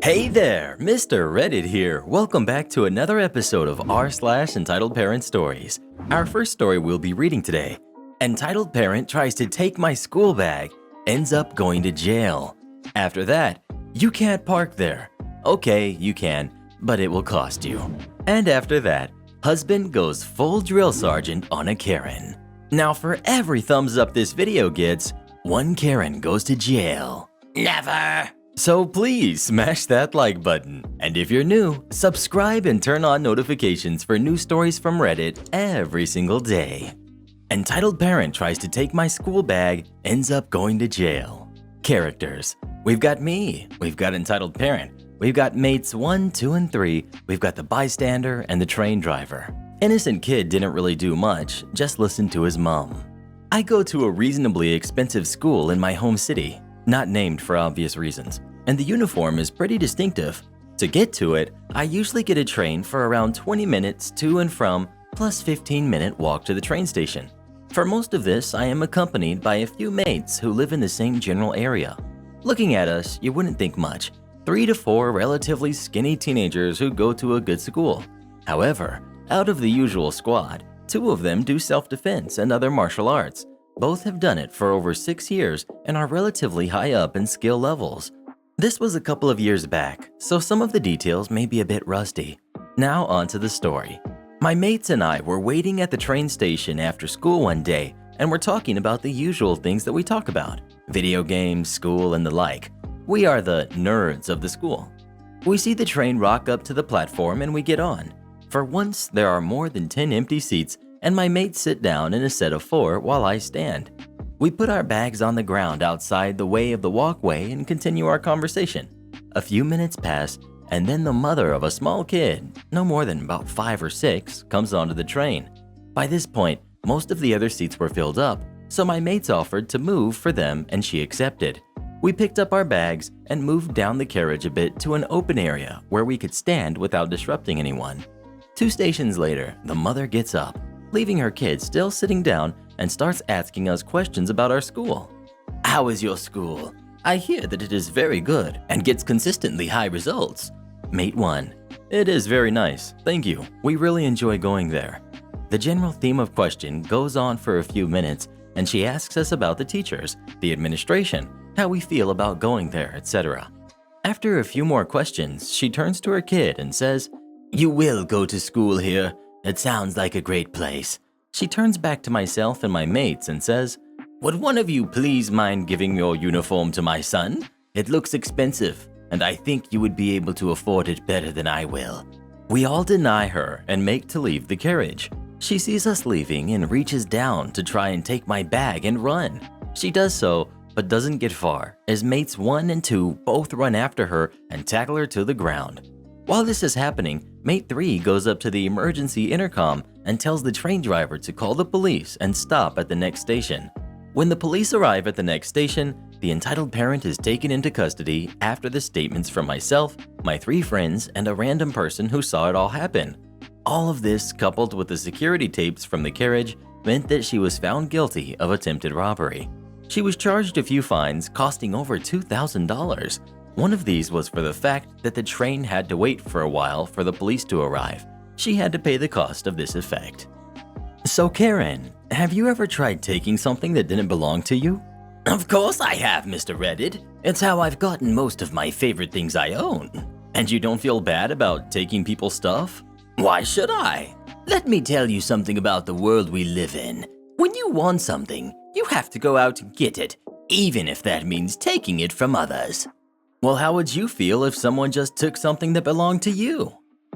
Hey there, Mr. Reddit here. Welcome back to another episode of r/Entitled Parent Stories. Our first story we'll be reading today. Entitled Parent tries to take my school bag, ends up going to jail. After that, you can't park there. Okay, you can, but it will cost you. And after that, husband goes full drill sergeant on a Karen. Now for every thumbs up this video gets, one Karen goes to jail. Never! So please smash that like button. And if you're new, subscribe and turn on notifications for new stories from Reddit every single day. Entitled Parent tries to take my school bag, ends up going to jail. Characters. We've got me. We've got Entitled Parent. We've got mates 1, 2, and 3. We've got the bystander and the train driver. Innocent kid didn't really do much, just listen to his mom. I go to a reasonably expensive school in my home city. Not named for obvious reasons, and the uniform is pretty distinctive. To get to it, I usually get a train for around 20 minutes to and from, plus 15-minute walk to the train station. For most of this, I am accompanied by a few mates who live in the same general area. Looking at us, you wouldn't think much. 3 to 4 relatively skinny teenagers who go to a good school. However, out of the usual squad, 2 of them do self-defense and other martial arts. Both have done it for over 6 years and are relatively high up in skill levels. This was a couple of years back, so some of the details may be a bit rusty. Now on to the story. My mates and I were waiting at the train station after school one day and were talking about the usual things that we talk about. Video games, school, and the like. We are the nerds of the school. We see the train rock up to the platform and we get on. For once, there are more than 10 empty seats and my mates sit down in a set of 4 while I stand. We put our bags on the ground outside the way of the walkway and continue our conversation. A few minutes pass, and then the mother of a small kid, no more than about 5 or 6, comes onto the train. By this point, most of the other seats were filled up, so my mates offered to move for them and she accepted. We picked up our bags and moved down the carriage a bit to an open area where we could stand without disrupting anyone. 2 stations later, the mother gets up, leaving her kid still sitting down and starts asking us questions about our school. How is your school? I hear that it is very good and gets consistently high results. Mate 1. It is very nice, thank you. We really enjoy going there. The general theme of question goes on for a few minutes and she asks us about the teachers, the administration, how we feel about going there, etc. After a few more questions, she turns to her kid and says, "You will go to school here. It sounds like a great place." She turns back to myself and my mates and says, "Would one of you please mind giving your uniform to my son? It looks expensive, and I think you would be able to afford it better than I will." We all deny her and make to leave the carriage. She sees us leaving and reaches down to try and take my bag and run. She does so, but doesn't get far, as mates 1 and 2 both run after her and tackle her to the ground. While this is happening, mate 3 goes up to the emergency intercom and tells the train driver to call the police and stop at the next station. When the police arrive at the next station, the entitled parent is taken into custody after the statements from myself, my 3 friends, and a random person who saw it all happen. All of this, coupled with the security tapes from the carriage, meant that she was found guilty of attempted robbery. She was charged a few fines costing over $2,000. One of these was for the fact that the train had to wait for a while for the police to arrive. She had to pay the cost of this effect. So Karen, have you ever tried taking something that didn't belong to you? Of course I have, Mr. Reddit. It's how I've gotten most of my favorite things I own. And you don't feel bad about taking people's stuff? Why should I? Let me tell you something about the world we live in. When you want something, you have to go out to get it, even if that means taking it from others. Well, how would you feel if someone just took something that belonged to you?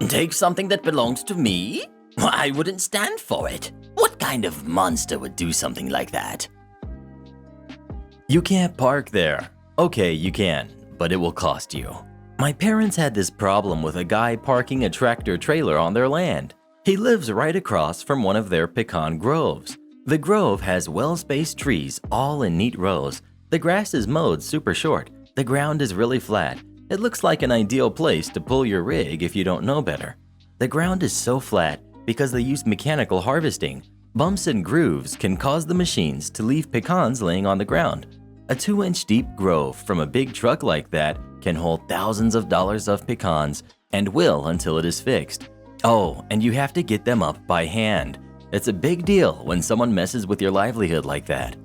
Take something that belongs to me? Well, I wouldn't stand for it. What kind of monster would do something like that? You can't park there. Okay, you can, but it will cost you. My parents had this problem with a guy parking a tractor trailer on their land. He lives right across from one of their pecan groves. The grove has well-spaced trees all in neat rows. The grass is mowed super short. The ground is really flat. It looks like an ideal place to pull your rig if you don't know better. The ground is so flat because they use mechanical harvesting. Bumps and grooves can cause the machines to leave pecans laying on the ground. A 2-inch deep grove from a big truck like that can hold thousands of dollars of pecans and will until it is fixed. Oh, and you have to get them up by hand. It's a big deal when someone messes with your livelihood like that.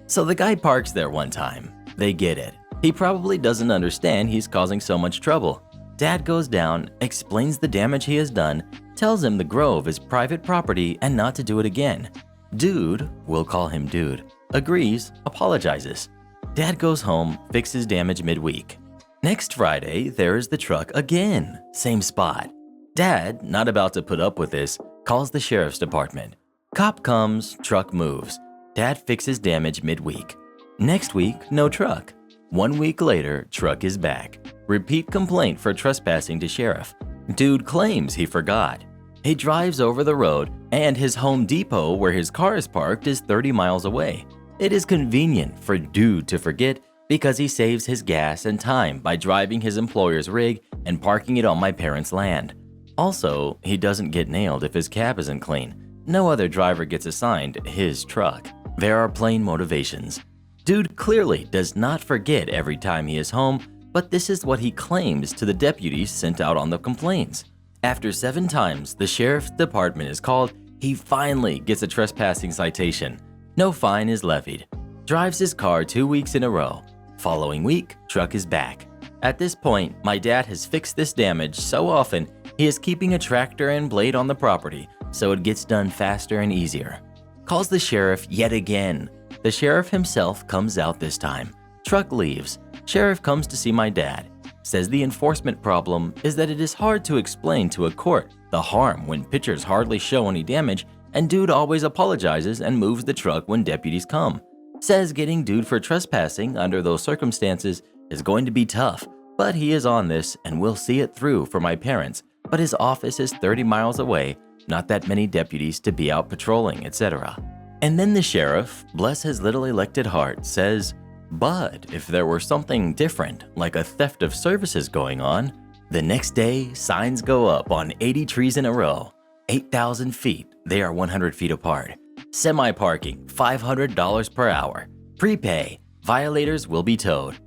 So the guy parks there one time. They get it. He probably doesn't understand he's causing so much trouble. Dad goes down, explains the damage he has done, tells him the grove is private property and not to do it again. Dude, we'll call him Dude, agrees, apologizes. Dad goes home, fixes damage midweek. Next Friday, there is the truck again, same spot. Dad, not about to put up with this, calls the sheriff's department. Cop comes, truck moves. Dad fixes damage midweek. Next week, no truck. 1 week later, truck is back. Repeat complaint for trespassing to sheriff. Dude claims he forgot. He drives over the road and his Home Depot where his car is parked is 30 miles away. It is convenient for Dude to forget because he saves his gas and time by driving his employer's rig and parking it on my parents' land. Also, he doesn't get nailed if his cab isn't clean. No other driver gets assigned his truck. There are plain motivations. Dude clearly does not forget every time he is home, but this is what he claims to the deputies sent out on the complaints. After 7 times the sheriff's department is called, he finally gets a trespassing citation. No fine is levied. Drives his car 2 weeks in a row. Following week, truck is back. At this point, my dad has fixed this damage so often, he is keeping a tractor and blade on the property, so it gets done faster and easier. Calls the sheriff yet again. The sheriff himself comes out this time. Truck leaves. Sheriff comes to see my dad. Says the enforcement problem is that it is hard to explain to a court the harm when pictures hardly show any damage, and Dude always apologizes and moves the truck when deputies come. Says getting Dude for trespassing under those circumstances is going to be tough, but he is on this and will see it through for my parents, but his office is 30 miles away, not that many deputies to be out patrolling, etc. And then the sheriff, bless his little elected heart, says, but if there were something different, like a theft of services going on, the next day, signs go up on 80 trees in a row. 8,000 feet, they are 100 feet apart. Semi-parking, $500 per hour. Prepay, violators will be towed.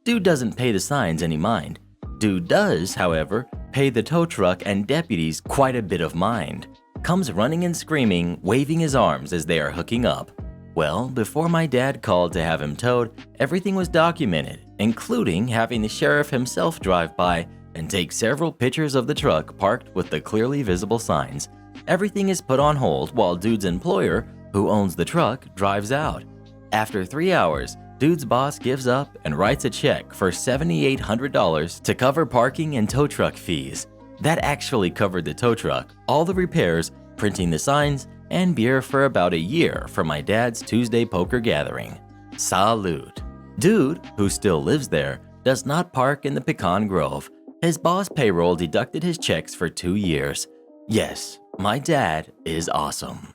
Dude doesn't pay the signs any mind. Dude does, however, pay the tow truck and deputies quite a bit of mind. Comes running and screaming, waving his arms as they are hooking up. Well, before my dad called to have him towed, everything was documented, including having the sheriff himself drive by and take several pictures of the truck parked with the clearly visible signs. Everything is put on hold while Dude's employer, who owns the truck, drives out. After 3 hours, Dude's boss gives up and writes a check for $7,800 to cover parking and tow truck fees. That actually covered the tow truck, all the repairs, printing the signs, and beer for about a year for my dad's Tuesday poker gathering. Salute. Dude, who still lives there, does not park in the pecan grove. His boss payroll deducted his checks for 2 years. Yes, my dad is awesome.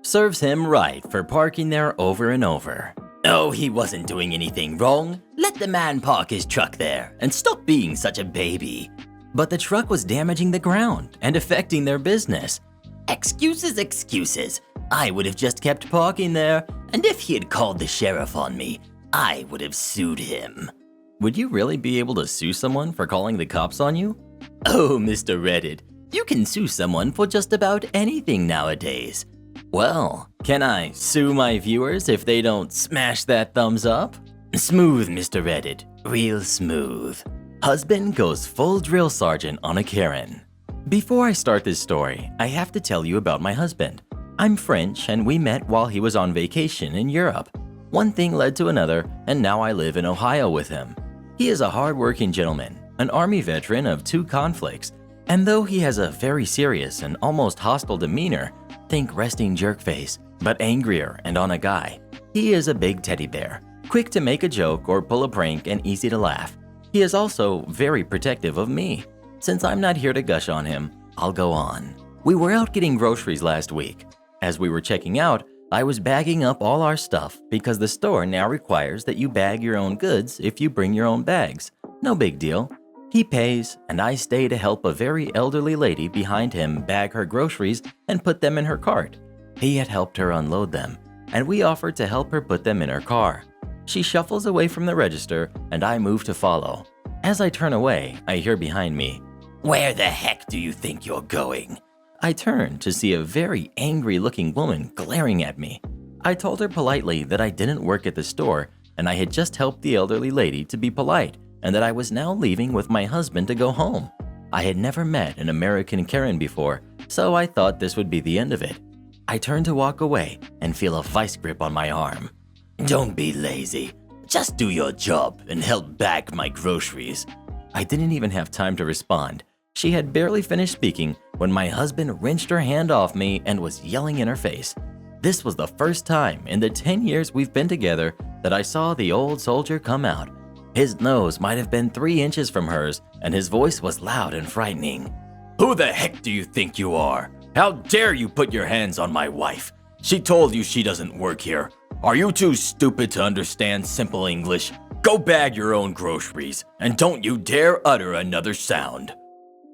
Serves him right for parking there over and over. Oh, he wasn't doing anything wrong. Let the man park his truck there and stop being such a baby. But the truck was damaging the ground and affecting their business. Excuses, excuses. I would have just kept parking there, and if he had called the sheriff on me, I would have sued him. Would you really be able to sue someone for calling the cops on you? Oh, Mr. Reddit, you can sue someone for just about anything nowadays. Well, can I sue my viewers if they don't smash that thumbs up? Smooth, Mr. Reddit, real smooth. Husband goes full drill sergeant on a Karen. Before I start this story, I have to tell you about my husband. I'm French and we met while he was on vacation in Europe. One thing led to another and now I live in Ohio with him. He is a hard-working gentleman, an Army veteran of 2 conflicts, and though he has a very serious and almost hostile demeanor, think resting jerk face, but angrier and on a guy, he is a big teddy bear, quick to make a joke or pull a prank and easy to laugh. He is also very protective of me. Since I'm not here to gush on him, I'll go on. We were out getting groceries last week. As we were checking out, I was bagging up all our stuff because the store now requires that you bag your own goods if you bring your own bags. No big deal. He pays, and I stay to help a very elderly lady behind him bag her groceries and put them in her cart. He had helped her unload them, and we offered to help her put them in her car. She shuffles away from the register, and I move to follow. As I turn away, I hear behind me, "Where the heck do you think you're going?" I turn to see a very angry-looking woman glaring at me. I told her politely that I didn't work at the store and I had just helped the elderly lady to be polite and that I was now leaving with my husband to go home. I had never met an American Karen before, so I thought this would be the end of it. I turn to walk away and feel a vice grip on my arm. "Don't be lazy. Just do your job and help bag my groceries." I didn't even have time to respond. She had barely finished speaking when my husband wrenched her hand off me and was yelling in her face. This was the first time in the 10 years we've been together that I saw the old soldier come out. His nose might have been 3 inches from hers, and his voice was loud and frightening. "Who the heck do you think you are? How dare you put your hands on my wife? She told you she doesn't work here. Are you too stupid to understand simple English? Go bag your own groceries, and don't you dare utter another sound."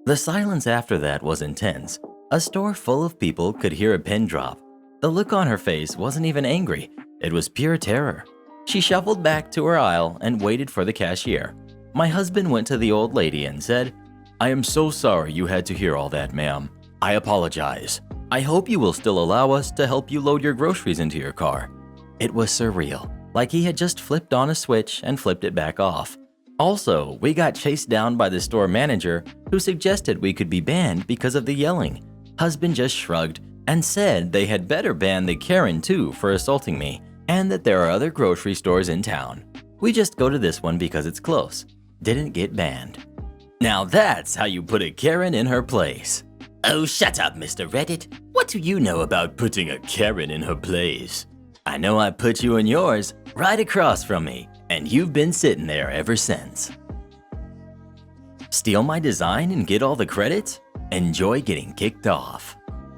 The silence after that was intense. A store full of people could hear a pin drop. The look on her face wasn't even angry. It was pure terror. She shuffled back to her aisle and waited for the cashier. My husband went to the old lady and said, "I am so sorry you had to hear all that, ma'am. I apologize. I hope you will still allow us to help you load your groceries into your car." It was surreal, like he had just flipped on a switch and flipped it back off. Also, we got chased down by the store manager who suggested we could be banned because of the yelling. Husband just shrugged and said they had better ban the Karen too for assaulting me, and that there are other grocery stores in town. We just go to this one because it's close. Didn't get banned. Now that's how you put a Karen in her place. Oh, shut up, Mr. Reddit. What do you know about putting a Karen in her place? I know I put you in yours, right across from me, and you've been sitting there ever since. Steal my design and get all the credit? Enjoy getting kicked off.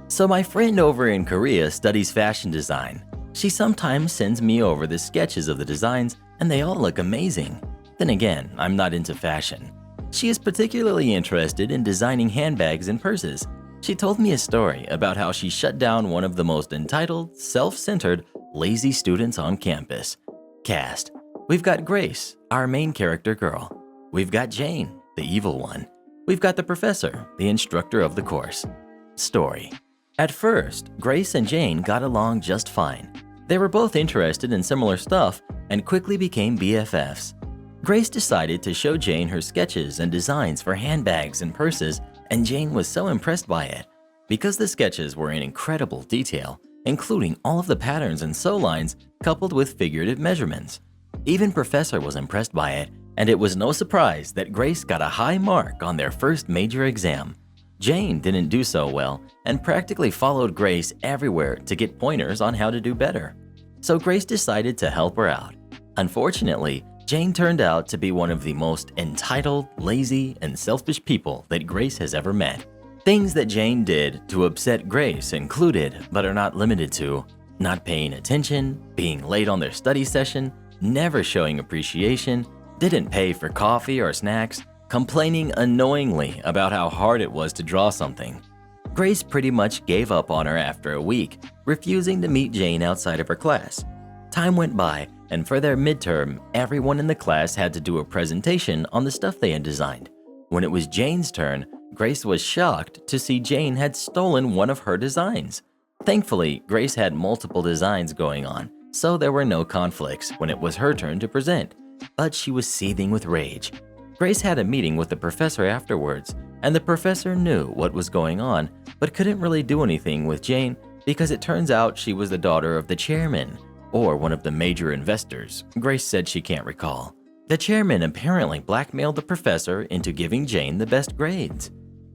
So my friend over in Korea studies fashion design. She sometimes sends me over the sketches of the designs, and they all look amazing. Then again, I'm not into fashion. She is particularly interested in designing handbags and purses. She told me a story about how she shut down one of the most entitled, self-centered, lazy students on campus. Cast. We've got Grace, our main character girl. We've got Jane, the evil one. We've got the professor, the instructor of the course. Story. At first, Grace and Jane got along just fine. They were both interested in similar stuff and quickly became BFFs. Grace decided to show Jane her sketches and designs for handbags and purses, and Jane was so impressed by it. Because the sketches were in incredible detail, including all of the patterns and sew lines coupled with figurative measurements. Even Professor was impressed by it, and it was no surprise that Grace got a high mark on their first major exam. Jane didn't do so well and practically followed Grace everywhere to get pointers on how to do better. So Grace decided to help her out. Unfortunately, Jane turned out to be one of the most entitled, lazy, and selfish people that Grace has ever met. Things that Jane did to upset Grace included, but are not limited to, not paying attention, being late on their study session, never showing appreciation, didn't pay for coffee or snacks, complaining annoyingly about how hard it was to draw something. Grace pretty much gave up on her after a week, refusing to meet Jane outside of her class. Time went by, and for their midterm, everyone in the class had to do a presentation on the stuff they had designed. When it was Jane's turn, Grace was shocked to see Jane had stolen one of her designs. Thankfully, Grace had multiple designs going on, so there were no conflicts when it was her turn to present. But she was seething with rage. Grace had a meeting with the professor afterwards, and the professor knew what was going on, but couldn't really do anything with Jane because it turns out she was the daughter of the chairman, or one of the major investors. Grace said she can't recall. The chairman apparently blackmailed the professor into giving Jane the best grades.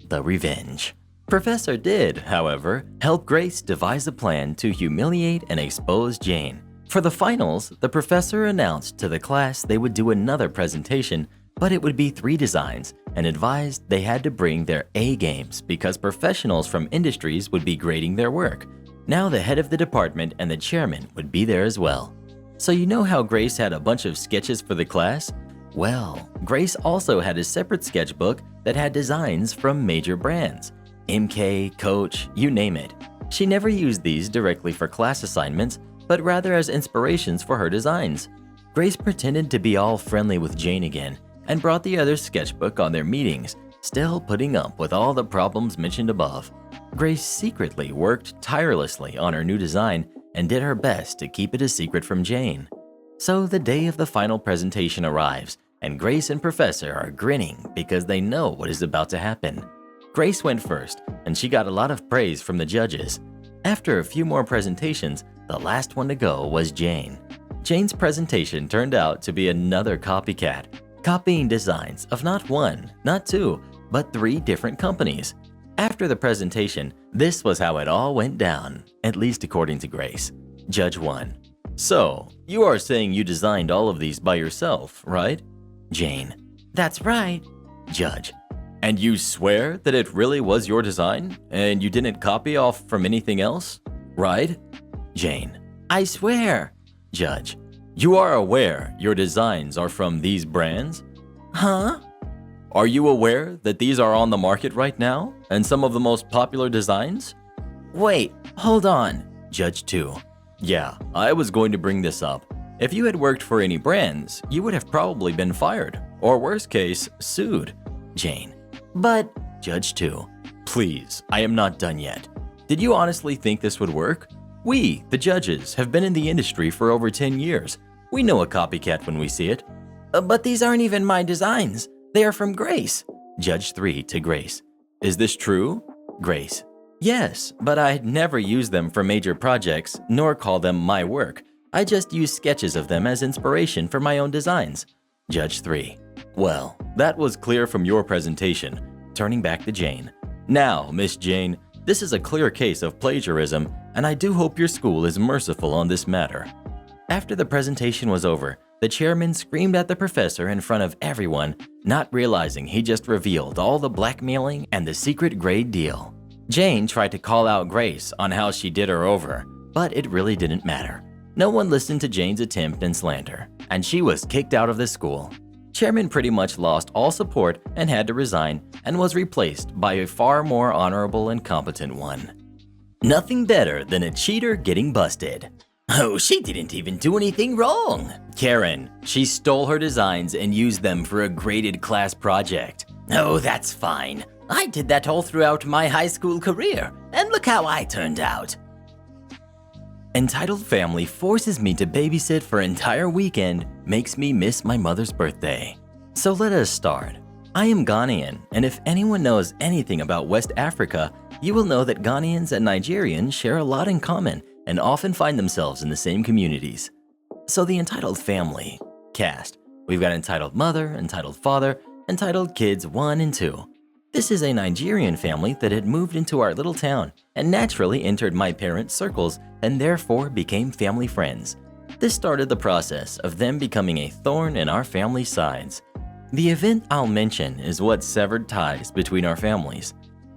The revenge. Professor did, however, help Grace devise a plan to humiliate and expose Jane. For the finals, the professor announced to the class they would do another presentation, but it would be 3 designs, and advised they had to bring their A games because professionals from industries would be grading their work. Now the head of the department and the chairman would be there as well. So you know how Grace had a bunch of sketches for the class? Well, Grace also had a separate sketchbook that had designs from major brands. MK, Coach, you name it. She never used these directly for class assignments, but rather as inspirations for her designs. Grace pretended to be all friendly with Jane again, and brought the other's sketchbook on their meetings, still putting up with all the problems mentioned above. Grace secretly worked tirelessly on her new design and did her best to keep it a secret from Jane. So the day of the final presentation arrives, and Grace and Professor are grinning because they know what is about to happen. Grace went first, and she got a lot of praise from the judges. After a few more presentations, the last one to go was Jane. Jane's presentation turned out to be another copycat, copying designs of not one, not two, but 3 different companies. After the presentation, this was how it all went down, at least according to Grace. Judge 1. So, you are saying you designed all of these by yourself, right? Jane. That's right. Judge. And you swear that it really was your design, and you didn't copy off from anything else, right? Jane. I swear. Judge. You are aware your designs are from these brands? Huh? Are you aware that these are on the market right now, and some of the most popular designs? Wait, hold on. Judge 2. Yeah, I was going to bring this up. If you had worked for any brands, you would have probably been fired, or worst case, sued. Jane. But… Judge 2. Please, I am not done yet. Did you honestly think this would work? We, the judges, have been in the industry for over 10 years. We know a copycat when we see it. But these aren't even my designs. They are from Grace. Judge 3 to Grace. Is this true? Grace. Yes, but I'd never use them for major projects, nor call them my work. I just use sketches of them as inspiration for my own designs. Judge 3. Well, that was clear from your presentation. Turning back to Jane. Now, Miss Jane, this is a clear case of plagiarism, and I do hope your school is merciful on this matter. After the presentation was over, the chairman screamed at the professor in front of everyone, not realizing he just revealed all the blackmailing and the secret grade deal. Jane tried to call out Grace on how she did her over, but it really didn't matter. No one listened to Jane's attempt and slander, and she was kicked out of the school. Chairman pretty much lost all support and had to resign, and was replaced by a far more honorable and competent one. Nothing better than a cheater getting busted. Oh, she didn't even do anything wrong. Karen, she stole her designs and used them for a graded class project. Oh, that's fine. I did that all throughout my high school career, and look how I turned out. Entitled family forces me to babysit for an entire weekend, makes me miss my mother's birthday. So let us start. I am Ghanaian, and if anyone knows anything about West Africa, you will know that Ghanaians and Nigerians share a lot in common and often find themselves in the same communities. So the entitled family cast. We've got entitled mother, entitled father, entitled kids 1 and 2. This is a Nigerian family that had moved into our little town and naturally entered my parents' circles and therefore became family friends. This started the process of them becoming a thorn in our family's sides. The event I'll mention is what severed ties between our families.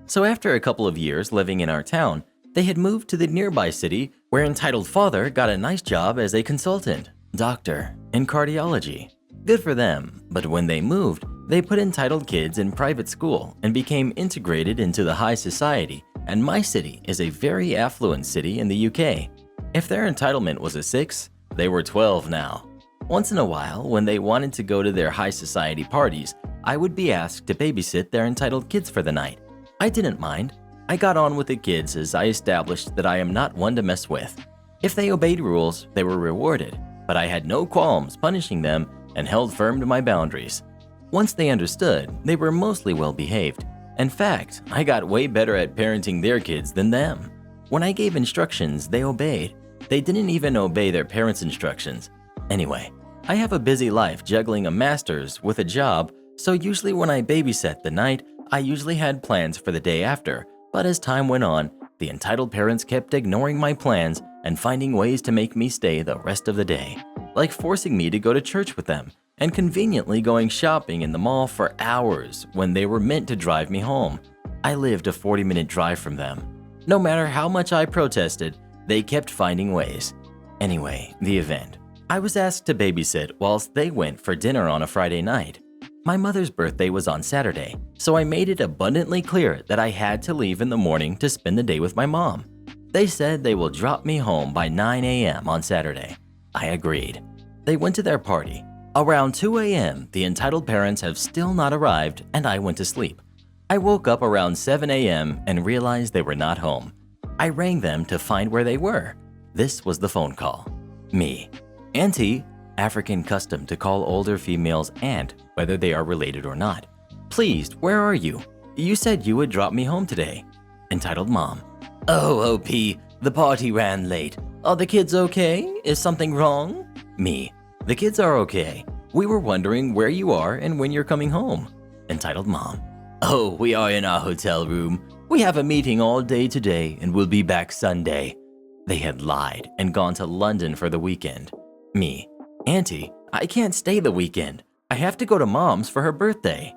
So after a couple of years living in our town, they had moved to the nearby city where entitled father got a nice job as a consultant, doctor, in cardiology. Good for them, but when they moved, they put entitled kids in private school and became integrated into the high society, and my city is a very affluent city in the UK. If their entitlement was a 6, they were 12 now. Once in a while, when they wanted to go to their high society parties, I would be asked to babysit their entitled kids for the night. I didn't mind. I got on with the kids as I established that I am not one to mess with. If they obeyed rules, they were rewarded, but I had no qualms punishing them and held firm to my boundaries. Once they understood, they were mostly well behaved. In fact, I got way better at parenting their kids than them. When I gave instructions, they obeyed. They didn't even obey their parents' instructions. Anyway, I have a busy life juggling a master's with a job, so usually when I babysat the night, I usually had plans for the day after, but as time went on, the entitled parents kept ignoring my plans and finding ways to make me stay the rest of the day, like forcing me to go to church with them and conveniently going shopping in the mall for hours when they were meant to drive me home. I lived a 40-minute drive from them. No matter how much I protested, they kept finding ways. Anyway, the event. I was asked to babysit whilst they went for dinner on a Friday night. My mother's birthday was on Saturday, so I made it abundantly clear that I had to leave in the morning to spend the day with my mom. They said they will drop me home by 9 a.m. on Saturday. I agreed. They went to their party. Around 2 a.m., the entitled parents have still not arrived and I went to sleep. I woke up around 7 a.m. and realized they were not home. I rang them to find where they were. This was the phone call. Me. Auntie, African custom to call older females aunt whether they are related or not. Please, where are you? You said you would drop me home today. Entitled mom. Oh, OP, the party ran late. Are the kids okay? Is something wrong? Me. The kids are okay. We were wondering where you are and when you're coming home. Entitled mom. Oh, we are in our hotel room. We have a meeting all day today and we'll be back Sunday. They had lied and gone to London for the weekend. Me. Auntie, I can't stay the weekend. I have to go to mom's for her birthday.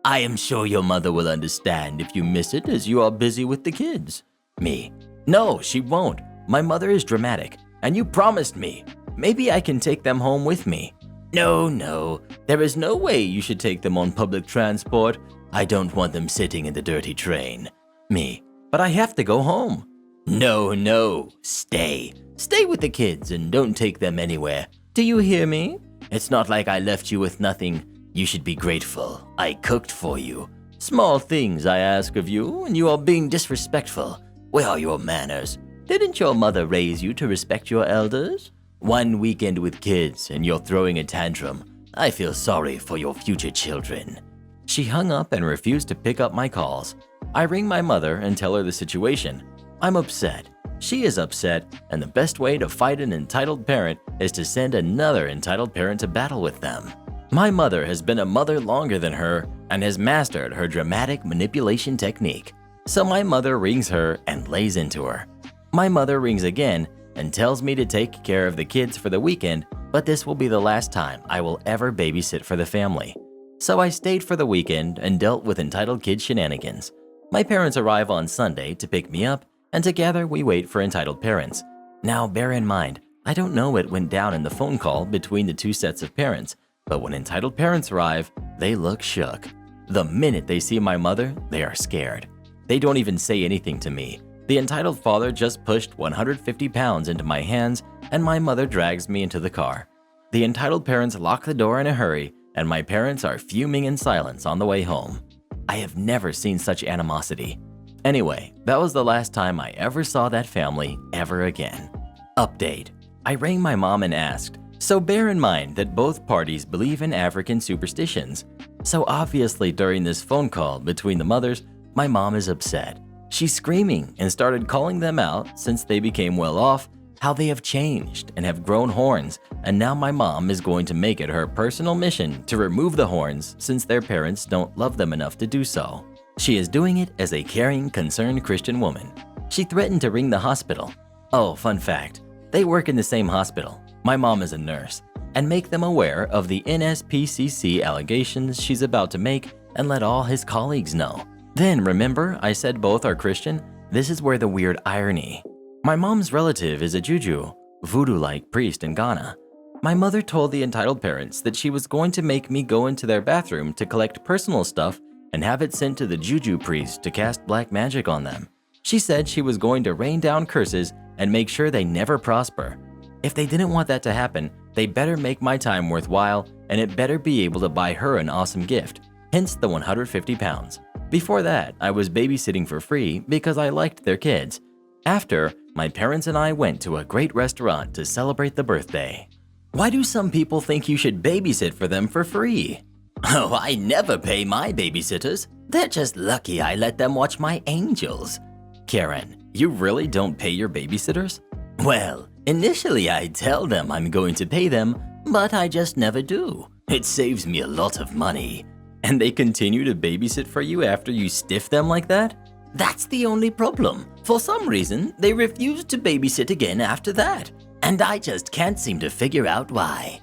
I am sure your mother will understand if you miss it as you are busy with the kids. Me. No, she won't. My mother is dramatic, and you promised me. Maybe I can take them home with me. No. There is no way you should take them on public transport. I don't want them sitting in the dirty train. Me. But I have to go home. No. Stay. Stay with the kids and don't take them anywhere. Do you hear me? It's not like I left you with nothing. You should be grateful. I cooked for you. Small things I ask of you, and you are being disrespectful. Where are your manners? Didn't your mother raise you to respect your elders? One weekend with kids and you're throwing a tantrum. I feel sorry for your future children. She hung up and refused to pick up my calls. I ring my mother and tell her the situation. I'm upset. She is upset, and the best way to fight an entitled parent is to send another entitled parent to battle with them. My mother has been a mother longer than her and has mastered her dramatic manipulation technique. So my mother rings her and lays into her. My mother rings again and tells me to take care of the kids for the weekend, but this will be the last time I will ever babysit for the family. So I stayed for the weekend and dealt with entitled kid shenanigans. My parents arrive on Sunday to pick me up, and together we wait for entitled parents. Now bear in mind, I don't know what went down in the phone call between the two sets of parents, but when entitled parents arrive, they look shook. The minute they see my mother, they are scared. They don't even say anything to me. The entitled father just pushed 150 pounds into my hands, and my mother drags me into the car. The entitled parents lock the door in a hurry, and my parents are fuming in silence on the way home. I have never seen such animosity. Anyway, that was the last time I ever saw that family ever again. Update. I rang my mom and asked, so bear in mind that both parties believe in African superstitions. So obviously during this phone call between the mothers, my mom is upset. She's screaming and started calling them out since they became well off, how they have changed and have grown horns, and now my mom is going to make it her personal mission to remove the horns since their parents don't love them enough to do so. She is doing it as a caring, concerned Christian woman. She threatened to ring the hospital. Oh, fun fact, they work in the same hospital. My mom is a nurse, and make them aware of the NSPCC allegations she's about to make and let all his colleagues know. Then remember I said both are Christian? This is where the weird irony. My mom's relative is a juju, voodoo-like priest in Ghana. My mother told the entitled parents that she was going to make me go into their bathroom to collect personal stuff and have it sent to the juju priest to cast black magic on them. She said she was going to rain down curses and make sure they never prosper. If they didn't want that to happen, they better make my time worthwhile, and it better be able to buy her an awesome gift, hence the 150 pounds. Before that, I was babysitting for free because I liked their kids. After, my parents and I went to a great restaurant to celebrate the birthday. Why do some people think you should babysit for them for free? Oh, I never pay my babysitters. They're just lucky I let them watch my angels. Karen, you really don't pay your babysitters? Well, initially I tell them I'm going to pay them, but I just never do. It saves me a lot of money. And they continue to babysit for you after you stiff them like that? That's the only problem. For some reason, they refuse to babysit again after that. And I just can't seem to figure out why.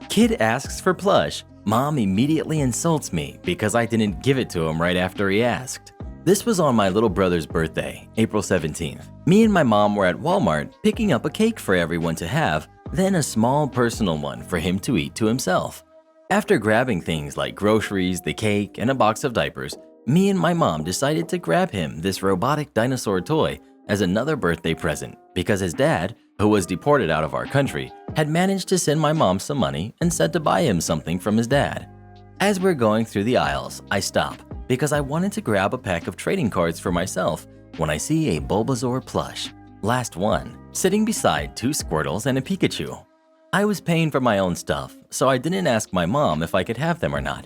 Kid asks for plush. Mom immediately insults me because I didn't give it to him right after he asked. This was on my little brother's birthday, April 17th. Me and my mom were at Walmart picking up a cake for everyone to have, then a small personal one for him to eat to himself. After grabbing things like groceries, the cake, and a box of diapers, me and my mom decided to grab him this robotic dinosaur toy as another birthday present because his dad, who was deported out of our country, had managed to send my mom some money and said to buy him something from his dad. As we're going through the aisles, I stop because I wanted to grab a pack of trading cards for myself when I see a Bulbasaur plush, last one, sitting beside 2 Squirtles and a Pikachu. I was paying for my own stuff, so I didn't ask my mom if I could have them or not.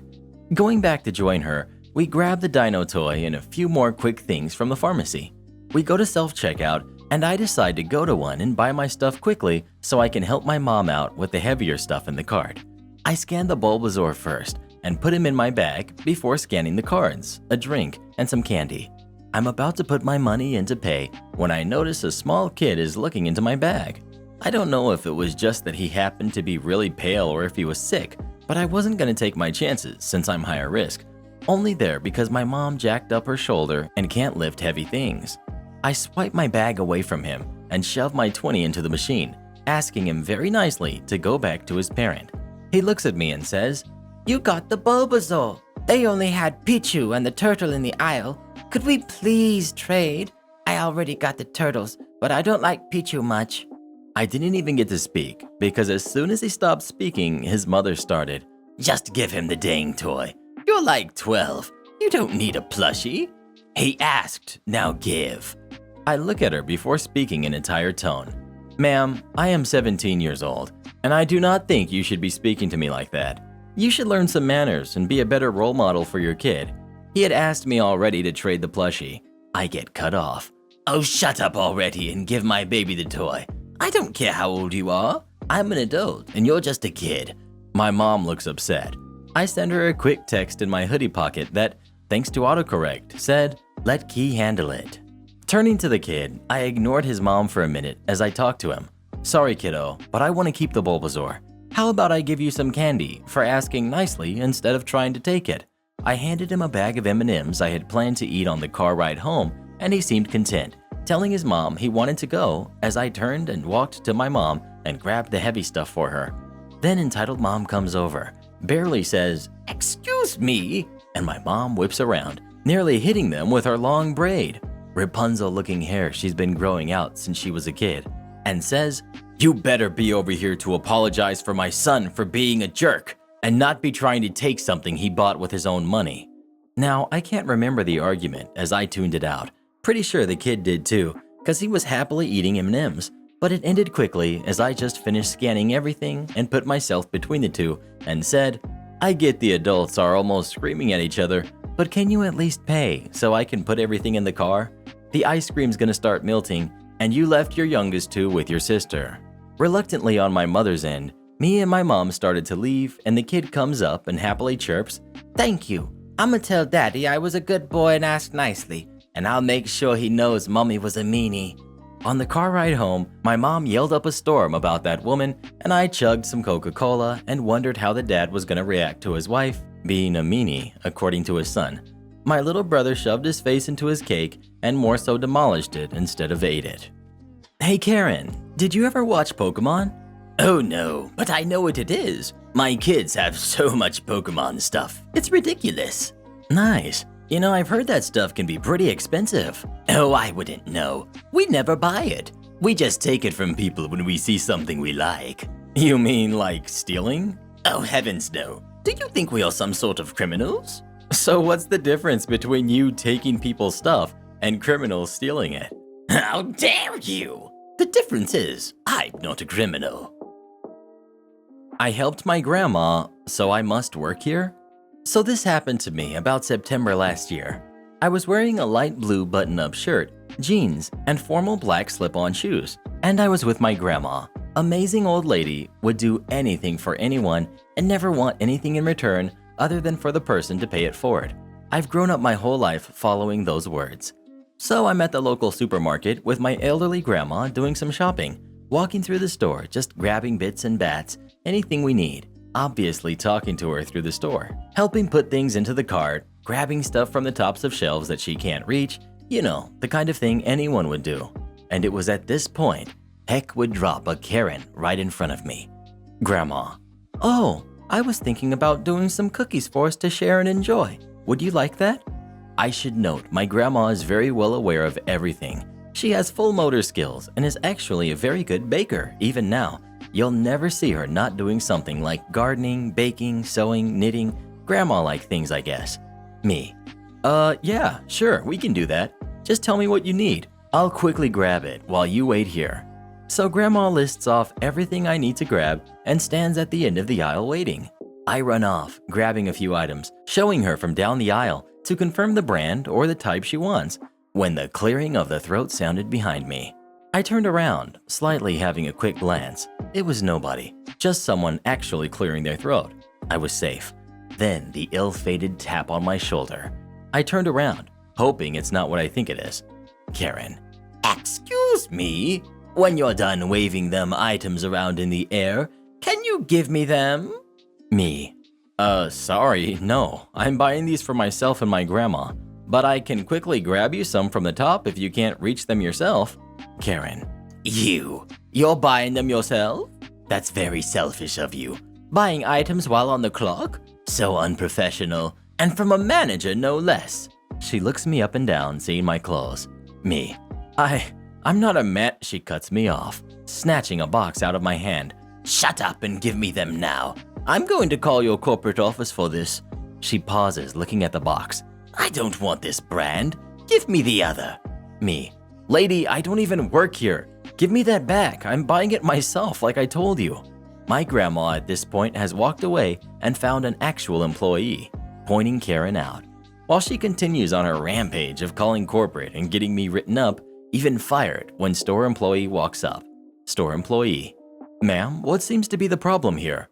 Going back to join her, we grab the dino toy and a few more quick things from the pharmacy. We go to self-checkout, and I decide to go to one and buy my stuff quickly so I can help my mom out with the heavier stuff in the cart. I scan the Bulbasaur first and put him in my bag before scanning the cards, a drink, and some candy. I'm about to put my money in to pay when I notice a small kid is looking into my bag. I don't know if it was just that he happened to be really pale or if he was sick, but I wasn't going to take my chances since I'm higher risk. Only there because my mom jacked up her shoulder and can't lift heavy things. I swipe my bag away from him and shove my 20 into the machine, asking him very nicely to go back to his parent. He looks at me and says, "You got the Bulbasaur. They only had Pichu and the turtle in the aisle. Could we please trade? I already got the turtles, but I don't like Pichu much." I didn't even get to speak because as soon as he stopped speaking, his mother started, "Just give him the dang toy. You're like 12. You don't need a plushie." "He asked, now give." I look at her before speaking in a tired tone. "Ma'am, I am 17 years old, and I do not think you should be speaking to me like that. You should learn some manners and be a better role model for your kid." He had asked me already to trade the plushie. I get cut off. "Oh, shut up already and give my baby the toy. I don't care how old you are. I'm an adult and you're just a kid." My mom looks upset. I send her a quick text in my hoodie pocket that, thanks to autocorrect, said, "Let Key handle it." Turning to the kid, I ignored his mom for a minute as I talked to him. "Sorry, kiddo, but I want to keep the Bulbasaur. How about I give you some candy for asking nicely instead of trying to take it?" I handed him a bag of M&Ms I had planned to eat on the car ride home, and he seemed content, telling his mom he wanted to go as I turned and walked to my mom and grabbed the heavy stuff for her. Then entitled mom comes over, barely says, "Excuse me," and my mom whips around, nearly hitting them with her long braid, Rapunzel-looking hair she's been growing out since she was a kid, and says, "You better be over here to apologize for my son for being a jerk and not be trying to take something he bought with his own money." Now, I can't remember the argument as I tuned it out. Pretty sure the kid did too, because he was happily eating M&Ms, but it ended quickly as I just finished scanning everything and put myself between the two and said, "I get the adults are almost screaming at each other, but can you at least pay so I can put everything in the car? The ice cream's gonna start melting, and you left your youngest two with your sister." Reluctantly on my mother's end, me and my mom started to leave, and the kid comes up and happily chirps, "Thank you. I'ma tell Daddy I was a good boy and asked nicely, and I'll make sure he knows Mommy was a meanie." On the car ride home, my mom yelled up a storm about that woman, and I chugged some Coca-Cola and wondered how the dad was gonna react to his wife being a meanie, according to his son. My little brother shoved his face into his cake and more so demolished it instead of ate it. "Hey Karen, did you ever watch Pokemon?" "Oh no, but I know what it is. My kids have so much Pokemon stuff. It's ridiculous." "Nice. You know, I've heard that stuff can be pretty expensive." "Oh, I wouldn't know. We never buy it. We just take it from people when we see something we like." "You mean like stealing?" "Oh, heavens no. Do you think we are some sort of criminals?" "So what's the difference between you taking people's stuff and criminals stealing it?" "How dare you! The difference is, I'm not a criminal." I helped my grandma, so I must work here? So this happened to me about September last year. I was wearing a light blue button-up shirt, jeans, and formal black slip-on shoes, and I was with my grandma. Amazing old lady would do anything for anyone and never want anything in return other than for the person to pay it forward. I've grown up my whole life following those words. So I'm at the local supermarket with my elderly grandma doing some shopping, walking through the store just grabbing bits and bats, anything we need, obviously talking to her through the store, helping put things into the cart, grabbing stuff from the tops of shelves that she can't reach, you know, the kind of thing anyone would do. And it was at this point, Heck would drop a Karen right in front of me. "Grandma, oh, I was thinking about doing some cookies for us to share and enjoy. Would you like that?" I should note my grandma is very well aware of everything. She has full motor skills and is actually a very good baker even now, You'll never see her not doing something like gardening, baking, sewing, knitting, grandma-like things, I guess. Me. Yeah, sure, we can do that. Just tell me what you need. I'll quickly grab it while you wait here. So Grandma lists off everything I need to grab and stands at the end of the aisle waiting. I run off, grabbing a few items, showing her from down the aisle to confirm the brand or the type she wants, when the clearing of the throat sounded behind me. I turned around, slightly having a quick glance. It was nobody, just someone actually clearing their throat. I was safe. Then the ill-fated tap on my shoulder. I turned around, hoping it's not what I think it is. Karen. Excuse me? When you're done waving them items around in the air, can you give me them? Me. Sorry, no. I'm buying these for myself and my grandma. But I can quickly grab you some from the top if you can't reach them yourself. Karen. You're buying them yourself? That's very selfish of you. Buying items while on the clock? So unprofessional. And from a manager, no less. She looks me up and down, seeing my clothes. Me. I'm not a man. She cuts me off, snatching a box out of my hand. Shut up and give me them now. I'm going to call your corporate office for this. She pauses, looking at the box. I don't want this brand. Give me the other. Me. Lady, I don't even work here. Give me that back. I'm buying it myself, like I told you. My grandma at this point has walked away and found an actual employee, pointing Karen out. While she continues on her rampage of calling corporate and getting me written up, even fired when store employee walks up. Store employee. Ma'am, what seems to be the problem here?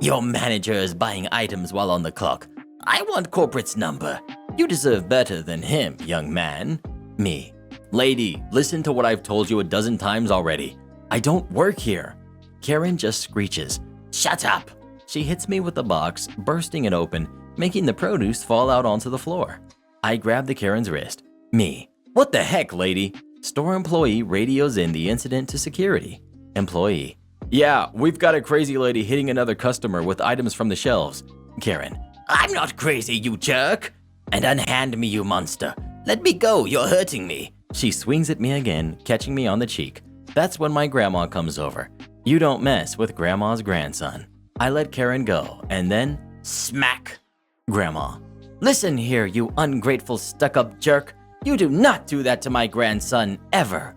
Your manager is buying items while on the clock. I want corporate's number. You deserve better than him, young man. Me. Lady, listen to what I've told you a dozen times already. I don't work here. Karen just screeches. Shut up. She hits me with the box, bursting it open, making the produce fall out onto the floor. I grab the Karen's wrist. Me. What the heck, lady? Store employee radios in the incident to security. Employee. Yeah, we've got a crazy lady hitting another customer with items from the shelves. Karen. I'm not crazy, you jerk. And unhand me, you monster. Let me go, you're hurting me. She swings at me again, catching me on the cheek. That's when my grandma comes over. You don't mess with grandma's grandson. I let Karen go, and then smack. Grandma. Listen here, you ungrateful stuck-up jerk. You do not do that to my grandson, ever.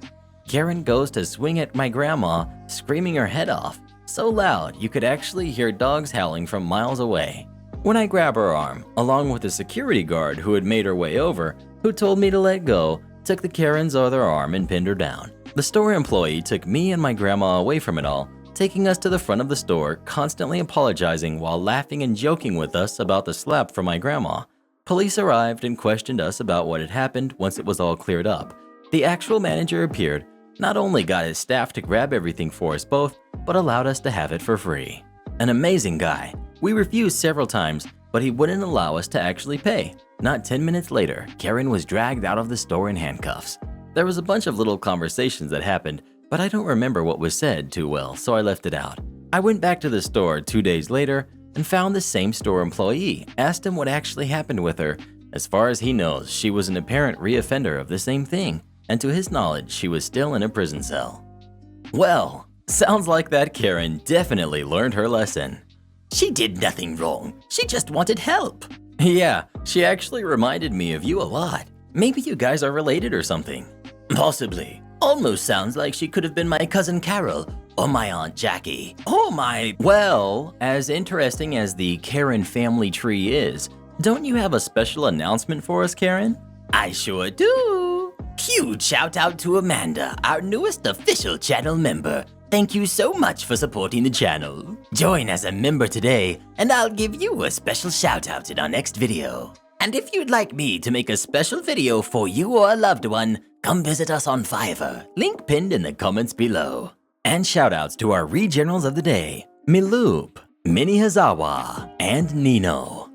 Karen goes to swing at my grandma, screaming her head off, so loud you could actually hear dogs howling from miles away. When I grab her arm, along with the security guard who had made her way over, who told me to let go, took the Karen's other arm and pinned her down. The store employee took me and my grandma away from it all, taking us to the front of the store, constantly apologizing while laughing and joking with us about the slap from my grandma. Police arrived and questioned us about what had happened once it was all cleared up. The actual manager appeared, not only got his staff to grab everything for us both, but allowed us to have it for free. An amazing guy. We refused several times, but he wouldn't allow us to actually pay. Not 10 minutes later, Karen was dragged out of the store in handcuffs. There was a bunch of little conversations that happened, but I don't remember what was said too well, so I left it out. I went back to the store 2 days later and found the same store employee, asked him what actually happened with her. As far as he knows, she was an apparent reoffender of the same thing, and to his knowledge, she was still in a prison cell. Well, sounds like that Karen definitely learned her lesson. She did nothing wrong. She just wanted help. Yeah, she actually reminded me of you a lot. Maybe you guys are related or something. Possibly. Almost sounds like she could have been my cousin Carol or my Aunt Jackie. Oh my... Well, as interesting as the Karen family tree is, don't you have a special announcement for us, Karen? I sure do. Huge shout out to Amanda, our newest official channel member. Thank you so much for supporting the channel. Join as a member today, and I'll give you a special shout out in our next video. And if you'd like me to make a special video for you or a loved one, come visit us on Fiverr, link pinned in the comments below. And shoutouts to our re-generals of the day, Miloop, Mini Hazawa, and Nino.